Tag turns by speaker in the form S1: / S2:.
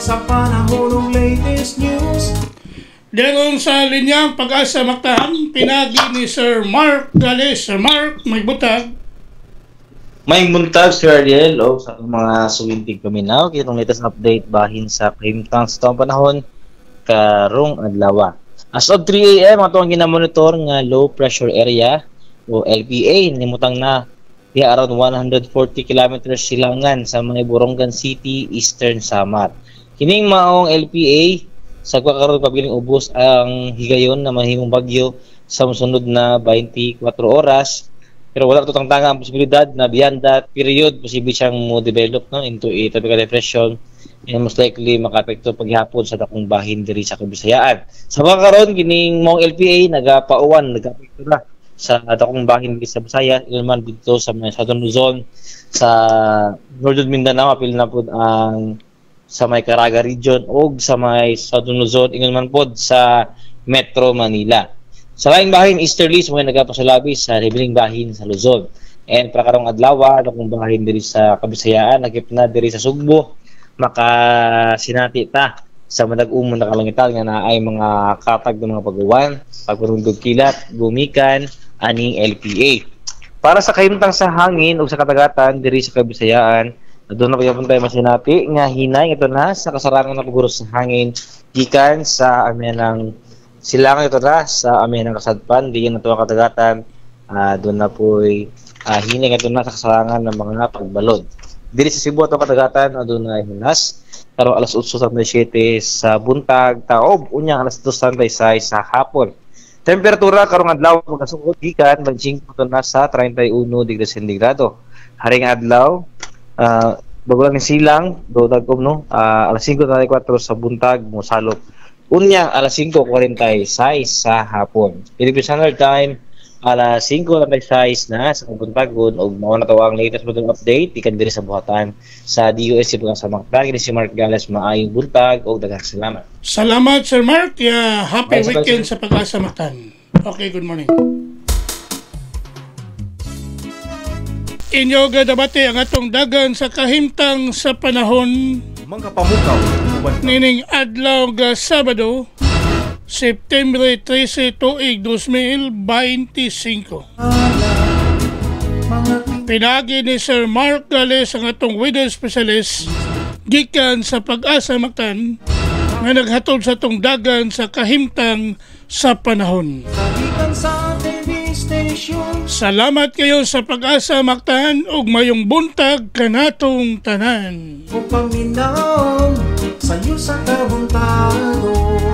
S1: sa panahon ng latest news.
S2: Derong sa linyang Pag-asa Mactan, pinagi ni Sir Mark Gales. Sir Mark, may butag.
S3: May buntag, Sir Ariel, o sa mga suwintig paminaw. Kitong latest update bahin sa kahimtang sa taong panahon karong adlaw. As of 3 a.m., ato ang ginamonitor nga low pressure area o LPA, nimutang na di around 140 kilometers silangan sa mga Borongan City, Eastern Samar. Kining maong LPA sa karon pabiling ubos ang higayon na mahimong bagyo sa mosunod na 24 oras, pero wala tutang-tanga ang posibilidad na beyond that period posible siyang mo-develop into a tropical depression and most likely makaapekto paghapon sa dakong bahin diri sa Kabisayaan. Sa mga karon kining maong LPA nagapekto na sa dakong bahin diri sa Bisaya, ilman dito sa mga Southern Luzon, sa Northern Mindanao, apil na po ang sa may Caraga region o sa may Southern Luzon, ingon man po sa Metro Manila. Sa laing bahin easterly, sa mga nagapasalabi sa ribiling bahin sa Luzon. And para karong adlaw, dakong bahin diri sa Kabisayaan, nagip na diri sa Sugbo, makasinati ta sa madag-umon na kalangitan nga naay mga katag ng mga pag-uwan, pagpurundog kilat, gumikan, aning LPA. Para sa kahimtang sa hangin o sa katagatan diri sa Kabisayaan, doon na kaya tayo masinati nga hinay ito na sa kasarangan na pagguros sa hangin gikan sa amin ng silangan ito na sa amin ng kasadpan diyan na ito ang katagatan. Doon na po'y hinay ito na sa kasarangan ng mga pagbalod. Diri sa Cebu ito katagatan doon na hinas karong alas 8:07 sa buntag taob unyang alas 2:06 sa hapon. Temperatura karong adlaw magkasugod gikan 25 na sa 31 degrees Centigrado. Haring adlaw bago lang silang dodagom alas 5:34 sa buntag mosalop. Unyang alas 5:46 sa hapon. Philippine Standard Time alas 5:46 na sa buntagon ug mao na to ang latest weather update ikan diri sa buhatan sa DOSC Pag-asa Mactan. Kini si Mark Gales, maayong buntag ug daghang salamat.
S2: Salamat Sir Mark. Happy weekend sa Pag-asa Mactan. Okay, good morning. Inyo gadabati ang atong dagan sa kahimtang sa panahon
S1: Mga pamukaw,
S2: nining adlaw ga Sabado, September 13, tuig 2025. Pinagi ni Sir Mark Gales ang atong weather specialist gikan sa Pag-asa Mactan nga naghatod sa atong dagan sa kahimtang sa panahon. Salamat kayo sa Pag-asa Mactan ug mayong buntag kanatong tanan.
S1: Upang minaw sa iyo sa kabuntagon.